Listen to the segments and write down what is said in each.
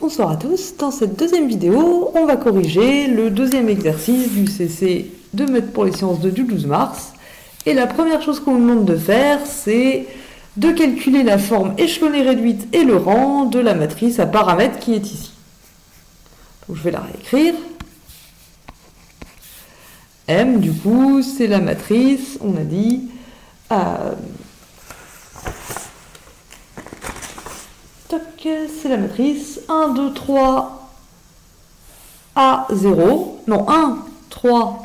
Bonsoir à tous, dans cette deuxième vidéo, on va corriger le deuxième exercice du CC de Maths pour les sciences 2 du 12 mars. Et la première chose qu'on nous demande de faire, c'est de calculer la forme échelonnée réduite et le rang de la matrice à paramètres qui est ici. Donc je vais la réécrire. M, du coup, c'est la matrice, on a dit, c'est la matrice 1, 2, 3, A, 0. Non, 1, 3,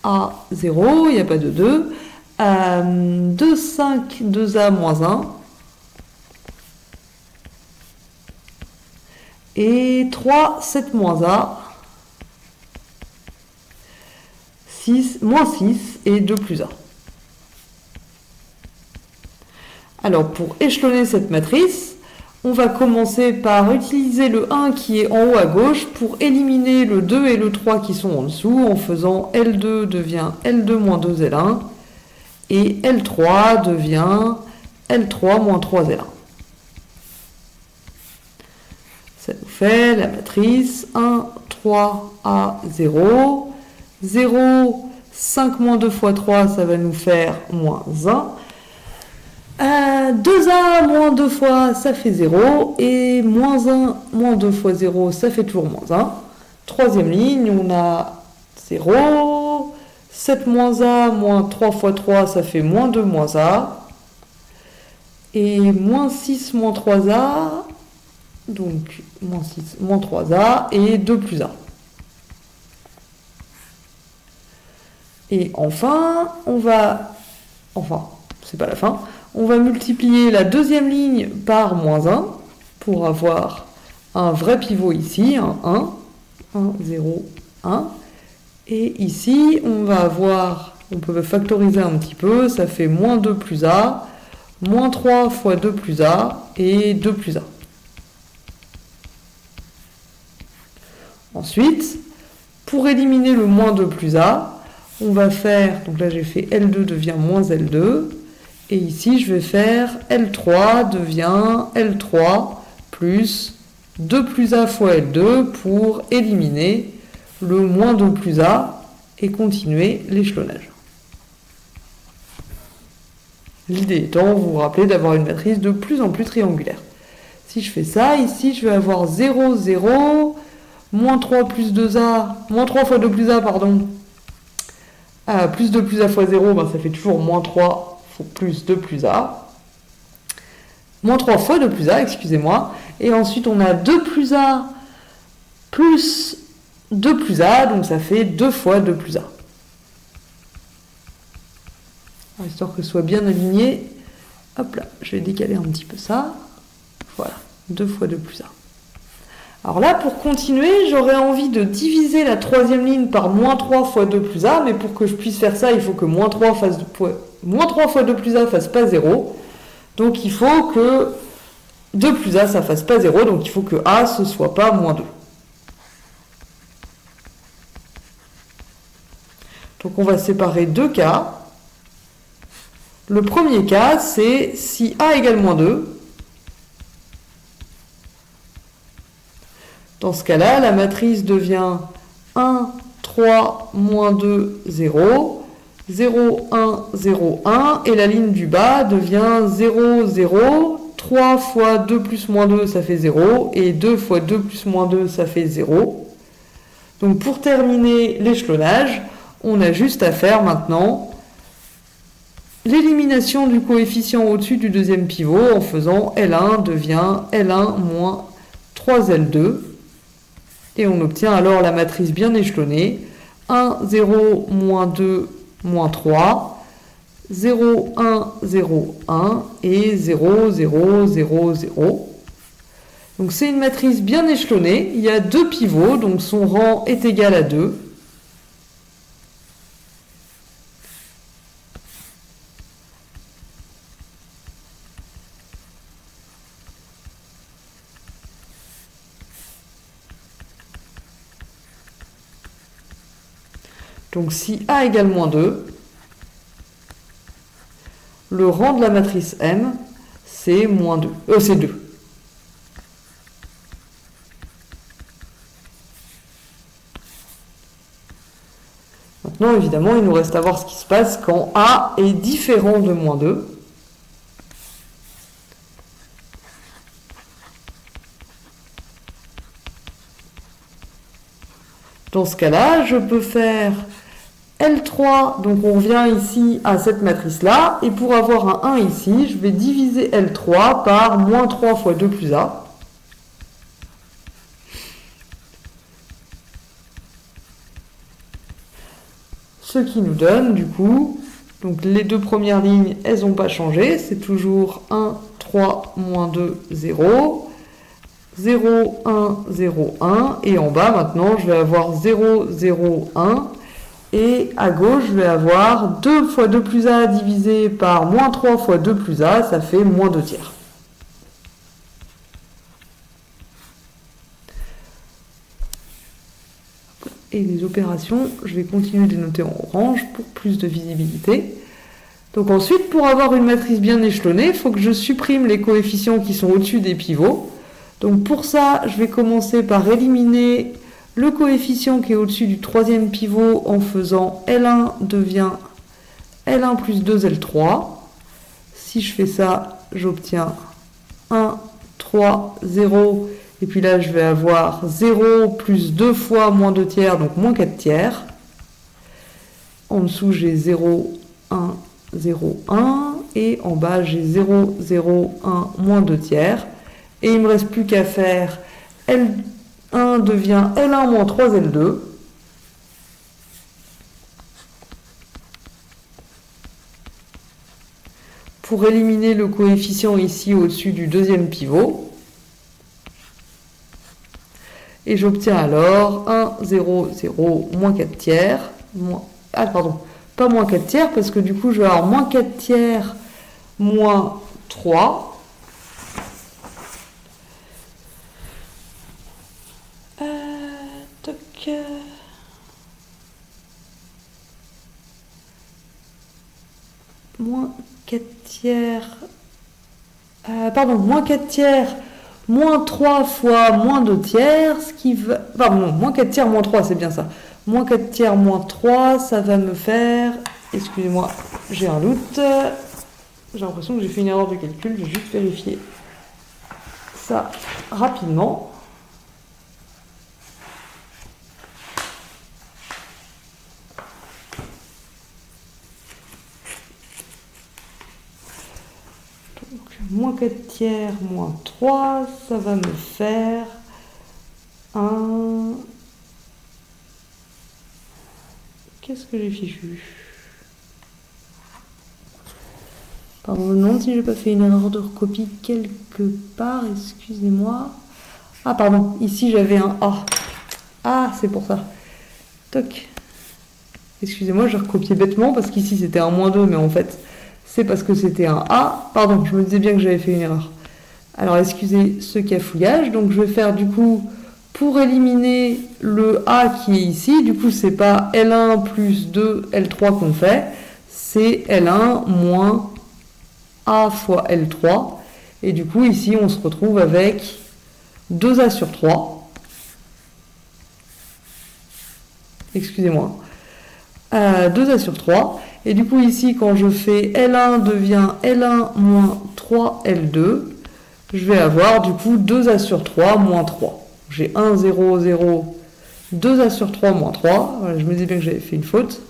A, 0. Il n'y a pas de 2. 2, 5, 2A, moins 1. Et 3, 7, moins A. 6, moins 6 et 2 plus A. Alors, pour échelonner cette matrice, on va commencer par utiliser le 1 qui est en haut à gauche pour éliminer le 2 et le 3 qui sont en dessous en faisant L2 devient L2 moins 2L1 et L3 devient L3 moins 3L1. Ça nous fait la matrice 1, 3, A, 0. 0, 5 moins 2 fois 3, ça va nous faire moins 1. 2A moins 2 fois, ça fait 0. Et moins 1 moins 2 fois 0, ça fait toujours moins 1. Troisième ligne, on a 0. 7 moins A moins 3 fois 3, ça fait moins 2 moins A. Et moins 6 moins 3A, donc moins 6 moins 3A et 2 plus A. Et enfin, c'est pas la fin, on va multiplier la deuxième ligne par moins 1 pour avoir un vrai pivot ici, un 1, 0, 1. Et ici, on peut factoriser un petit peu, ça fait moins 2 plus A, moins 3 fois 2 plus A et 2 plus A. Ensuite, pour éliminer le moins 2 plus A, on va faire, donc là j'ai fait L2 devient moins L2, et ici je vais faire L3 devient L3 plus 2 plus A fois L2 pour éliminer le moins 2 plus A et continuer l'échelonnage. L'idée étant, vous vous rappelez, d'avoir une matrice de plus en plus triangulaire. Si je fais ça, ici je vais avoir 0, 0, moins 3 plus 2A, moins 3 fois 2 plus A, pardon, plus 2 plus A fois 0, ben ça fait toujours moins 3 plus 2 plus A. Moins 3 fois 2 plus A, excusez-moi. Et ensuite, on a 2 plus A plus 2 plus A, donc ça fait 2 fois 2 plus A. Alors, histoire que ce soit bien aligné, hop là, je vais décaler un petit peu ça. Voilà, 2 fois 2 plus A. Alors là, pour continuer, j'aurais envie de diviser la troisième ligne par moins 3 fois 2 plus A, mais pour que je puisse faire ça, il faut que moins 3 fois 2 plus A fasse pas 0. Donc il faut que 2 plus A, ça fasse pas 0, donc il faut que A, ce soit pas moins 2. Donc on va séparer deux cas. Le premier cas, c'est si A égale moins 2. Dans ce cas-là, la matrice devient 1, 3, moins 2, 0, 0, 1, 0, 1, et la ligne du bas devient 0, 0, 3 fois 2 plus moins 2, ça fait 0, et 2 fois 2 plus moins 2, ça fait 0. Donc pour terminer l'échelonnage, on a juste à faire maintenant l'élimination du coefficient au-dessus du deuxième pivot en faisant L1 devient L1 moins 3L2. Et on obtient alors la matrice bien échelonnée. 1, 0, moins 2, moins 3. 0, 1, 0, 1. Et 0, 0, 0, 0. Donc c'est une matrice bien échelonnée. Il y a deux pivots, donc son rang est égal à 2. Donc si A égale moins 2, le rang de la matrice M, c'est moins 2. C'est 2. Maintenant, évidemment, il nous reste à voir ce qui se passe quand A est différent de moins 2. Dans ce cas-là, je peux faire L3, donc on revient ici à cette matrice-là, et pour avoir un 1 ici, je vais diviser L3 par moins 3 fois 2 plus A. Ce qui nous donne, du coup, donc les deux premières lignes, elles n'ont pas changé, c'est toujours 1, 3, moins 2, 0, 0, 1, 0, 1, et en bas, maintenant, je vais avoir 0, 0, 1, et à gauche, je vais avoir 2 fois 2 plus A divisé par moins 3 fois 2 plus A, ça fait moins 2 tiers. Et les opérations, je vais continuer de les noter en orange pour plus de visibilité. Donc ensuite, pour avoir une matrice bien échelonnée, il faut que je supprime les coefficients qui sont au-dessus des pivots. Donc pour ça, je vais commencer par éliminer le coefficient qui est au-dessus du troisième pivot en faisant L1 devient L1 plus 2 L3. Si je fais ça, j'obtiens 1, 3, 0. Et puis là, je vais avoir 0 plus 2 fois moins 2 tiers, donc moins 4 tiers. En dessous, j'ai 0, 1, 0, 1. Et en bas, j'ai 0, 0, 1, moins 2 tiers. Et il ne me reste plus qu'à faire L1 devient L1 moins 3 L2. Pour éliminer le coefficient ici au-dessus du deuxième pivot. Et j'obtiens alors 1, 0, 0, moins 4 tiers. Ah, pardon, pas moins 4 tiers, parce que du coup, je vais avoir moins 4 tiers, moins 3. Moins 4 tiers. Pardon, moins 4 tiers. Moins 3 fois moins 2 tiers, ce qui va... Pardon, non, moins 4 tiers, moins 3, c'est bien ça. Moins 4 tiers, moins 3, ça va me faire... Excusez-moi, j'ai un doute. J'ai l'impression que j'ai fait une erreur de calcul, je vais juste vérifier ça rapidement. Moins 4 tiers, moins 3, ça va me faire un... Qu'est-ce que j'ai fichu? Pardon, je me demande si j'ai pas fait une erreur de recopie quelque part, excusez-moi. Ah pardon, ici j'avais un A. Ah, c'est pour ça. Toc. Excusez-moi, j'ai recopié bêtement parce qu'ici c'était un moins 2, mais en fait... c'est parce que c'était un A. Pardon, je me disais bien que j'avais fait une erreur. Alors, excusez ce cafouillage. Donc, je vais faire du coup, pour éliminer le A qui est ici, du coup, c'est pas L1 plus 2 L3 qu'on fait, c'est L1 moins A fois L3. Et du coup, ici, on se retrouve avec 2A sur 3. Excusez-moi. 2A sur 3. Et du coup, ici, quand je fais L1 devient L1 moins 3 L2, je vais avoir du coup 2A sur 3 moins 3. J'ai 1, 0, 0, 2A sur 3 moins 3. Voilà, je me disais bien que j'avais fait une faute.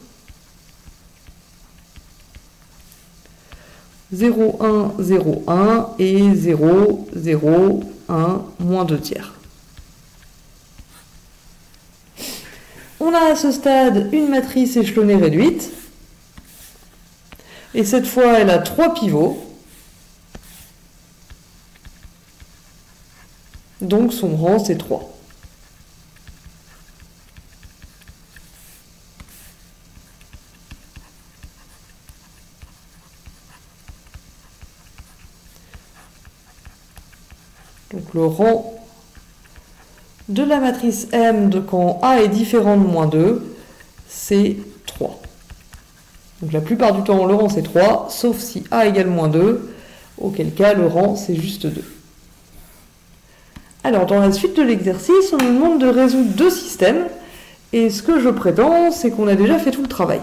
0, 1, 0, 1 et 0, 0, 1, moins 2 tiers. On a à ce stade une matrice échelonnée réduite. Et cette fois, elle a 3 pivots. Donc son rang, c'est 3. Donc le rang de la matrice M de quand A est différent de moins 2, c'est 3. Donc la plupart du temps, le rang c'est 3, sauf si A égale moins 2, auquel cas le rang c'est juste 2. Alors dans la suite de l'exercice, on nous demande de résoudre deux systèmes, Et ce que je prétends, c'est qu'on a déjà fait tout le travail.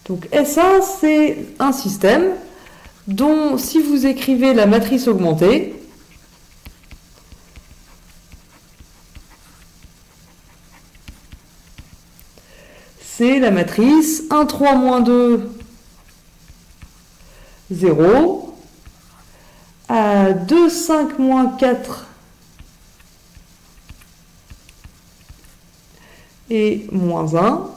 Donc SA, c'est un système dont, si vous écrivez la matrice augmentée, c'est la matrice 1, 3, moins 2, 0, à 2, 5, moins 4, et moins 1,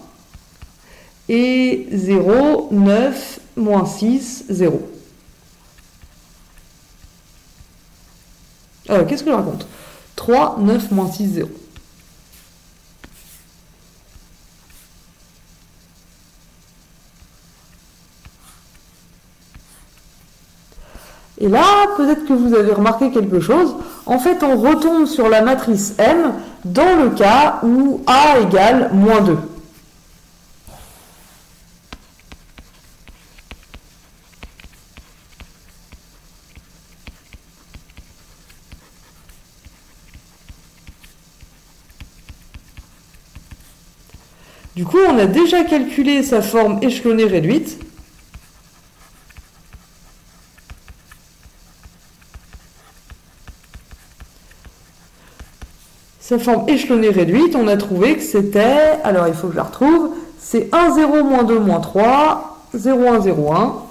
et 0, 9, moins 6, 0. Qu'est-ce que je raconte? 3, 9, moins 6, 0. Et là, peut-être que vous avez remarqué quelque chose. En fait, on retombe sur la matrice M dans le cas où A égale moins 2. Du coup, on a déjà calculé sa forme échelonnée réduite. Sa forme échelonnée réduite, on a trouvé que c'était, alors il faut que je la retrouve, c'est 1, 0, moins 2, moins 3, 0, 1, 0, 1.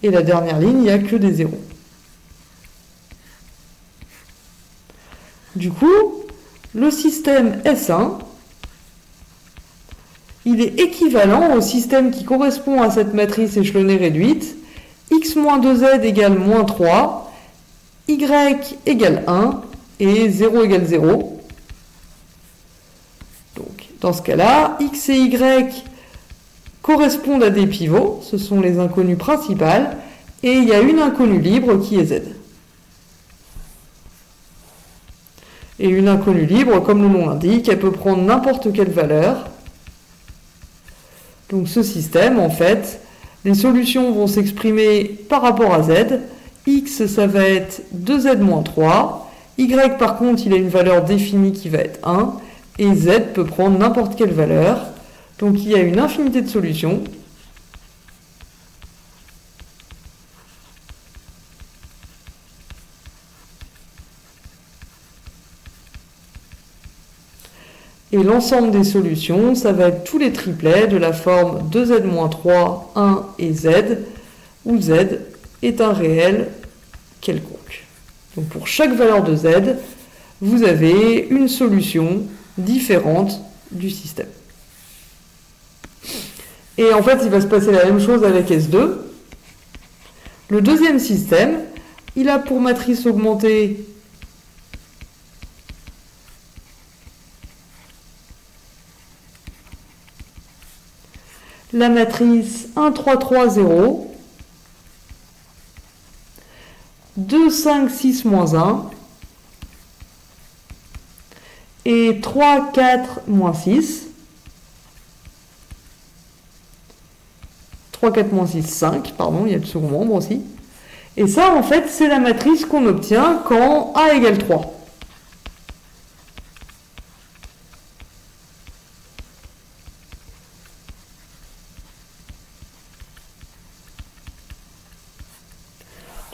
Et la dernière ligne, il n'y a que des zéros. Du coup, le système S1, il est équivalent au système qui correspond à cette matrice échelonnée réduite, x-2z égale moins 3, y égale 1 et 0 égale 0. Donc, dans ce cas-là, x et y correspondent à des pivots, ce sont les inconnues principales, et il y a une inconnue libre qui est z. Et une inconnue libre, comme le nom l'indique, elle peut prendre n'importe quelle valeur. Donc ce système, en fait, les solutions vont s'exprimer par rapport à z. X, ça va être 2z moins 3. Y, par contre, il a une valeur définie qui va être 1. Et z peut prendre n'importe quelle valeur. Donc il y a une infinité de solutions. Et l'ensemble des solutions, ça va être tous les triplets de la forme 2z-3, 1 et z, où z est un réel quelconque. Donc pour chaque valeur de z, vous avez une solution différente du système. Et en fait, il va se passer la même chose avec S2. Le deuxième système, il a pour matrice augmentée la matrice 1, 3, 3, 0, 2, 5, 6, moins 1, et 3, 4, moins 6, 3, 4, moins 6, 5, pardon, il y a le second membre aussi. Et ça, en fait, c'est la matrice qu'on obtient quand A égale 3.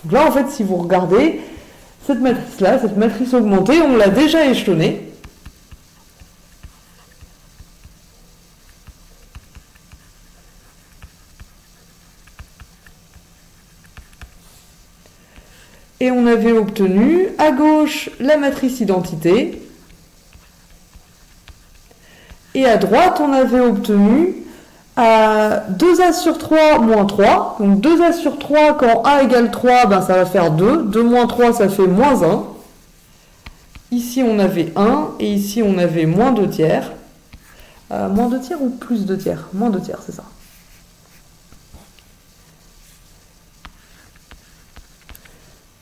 Donc là, en fait, si vous regardez, cette matrice-là, cette matrice augmentée, on l'a déjà échelonnée. Et on avait obtenu à gauche la matrice identité. Et à droite, on avait obtenu 2A sur 3 moins 3. Donc 2A sur 3, quand A égale 3, ben ça va faire 2. 2 moins 3, ça fait moins 1. Ici, on avait 1. Et ici, on avait moins 2 tiers. Moins 2 tiers ou plus 2 tiers? Moins 2 tiers, c'est ça.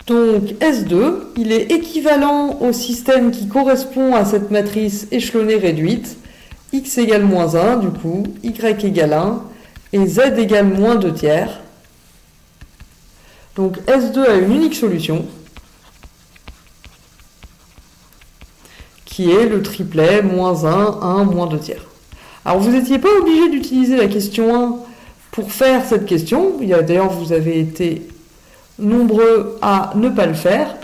Donc S2, il est équivalent au système qui correspond à cette matrice échelonnée réduite. X égale moins 1, du coup, Y égale 1, et Z égale moins 2 tiers. Donc S2 a une unique solution, qui est le triplet moins 1, 1, moins 2 tiers. Alors vous n'étiez pas obligé d'utiliser la question 1 pour faire cette question. D'ailleurs, vous avez été nombreux à ne pas le faire.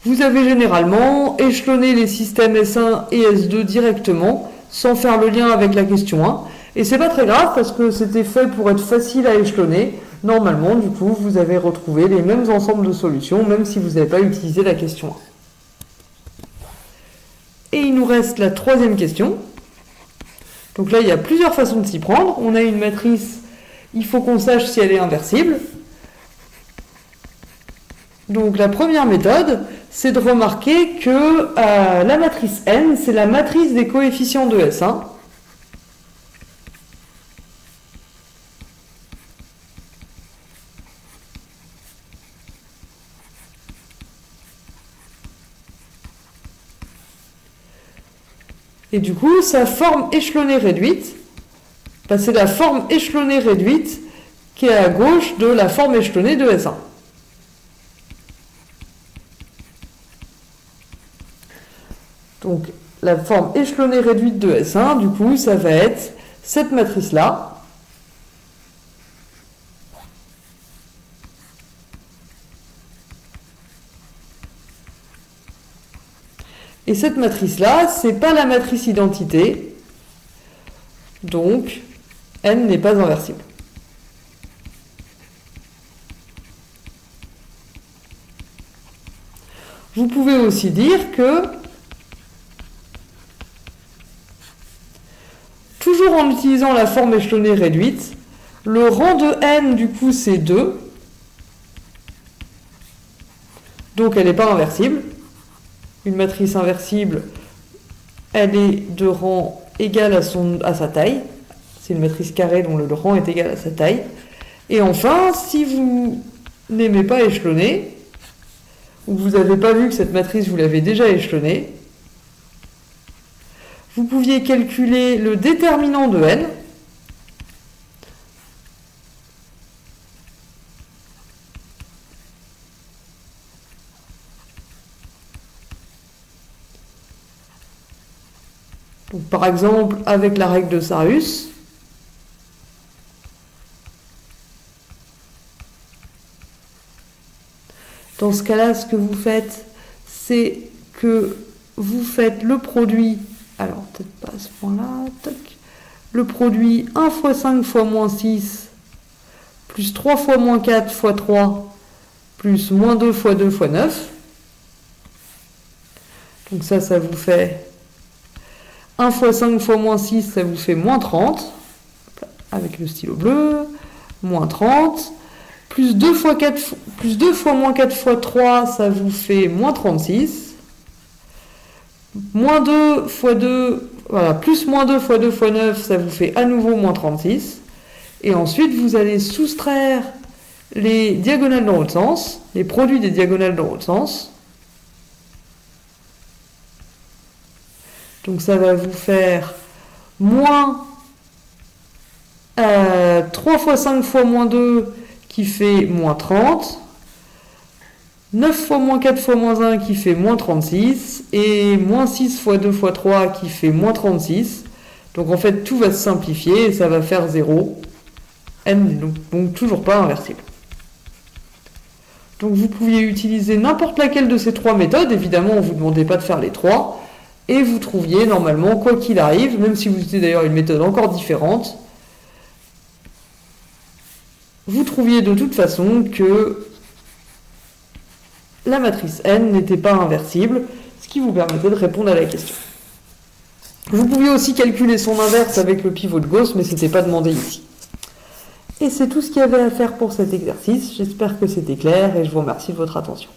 Vous avez généralement échelonné les systèmes S1 et S2 directement, sans faire le lien avec la question 1. Et c'est pas très grave parce que c'était fait pour être facile à échelonner. Normalement, du coup, vous avez retrouvé les mêmes ensembles de solutions, même si vous n'avez pas utilisé la question 1. Et il nous reste la troisième question. Donc là, il y a plusieurs façons de s'y prendre. On a une matrice, il faut qu'on sache si elle est inversible. Donc la première méthode, c'est de remarquer que la matrice N, c'est la matrice des coefficients de S1. Et du coup, sa forme échelonnée réduite, c'est la forme échelonnée réduite qui est à gauche de la forme échelonnée de S1. Donc, la forme échelonnée réduite de S1, du coup, ça va être cette matrice-là. Et cette matrice-là, c'est pas la matrice identité. Donc, N n'est pas inversible. Vous pouvez aussi dire que, toujours en utilisant la forme échelonnée réduite, le rang de N, du coup, c'est 2. Donc, elle n'est pas inversible. Une matrice inversible, elle est de rang égal à sa taille. C'est une matrice carrée dont le rang est égal à sa taille. Et enfin, si vous n'aimez pas échelonner, ou que vous n'avez pas vu que cette matrice, vous l'avez déjà échelonnée, vous pouviez calculer le déterminant de N. Donc, par exemple, avec la règle de Sarrus, dans ce cas-là, ce que vous faites, c'est que vous faites le produit, alors peut-être pas à ce point-là, le produit 1 fois 5 fois moins 6, plus 3 fois moins 4 fois 3, plus moins 2 fois 2 fois 9. Donc ça vous fait 1 fois 5 fois moins 6, ça vous fait moins 30, avec le stylo bleu, moins 30, plus 2 fois moins 4 fois 3, ça vous fait moins 36, moins 2 fois 2, voilà, plus moins 2 fois 2 fois 9, ça vous fait à nouveau moins 36, et ensuite vous allez soustraire les diagonales dans l'autre sens, les produits des diagonales dans l'autre sens. Donc ça va vous faire moins 3 fois 5 fois moins 2 qui fait moins 30, 9 fois moins 4 fois moins 1 qui fait moins 36, et moins 6 fois 2 fois 3 qui fait moins 36. Donc en fait tout va se simplifier et ça va faire 0. N donc toujours pas inversible. Donc vous pouviez utiliser n'importe laquelle de ces trois méthodes, évidemment on ne vous demandait pas de faire les trois, et vous trouviez normalement, quoi qu'il arrive, même si vous utilisez d'ailleurs une méthode encore différente, vous trouviez de toute façon que la matrice N n'était pas inversible, ce qui vous permettait de répondre à la question. Vous pouviez aussi calculer son inverse avec le pivot de Gauss, mais ce n'était pas demandé ici. Et c'est tout ce qu'il y avait à faire pour cet exercice. J'espère que c'était clair et je vous remercie de votre attention.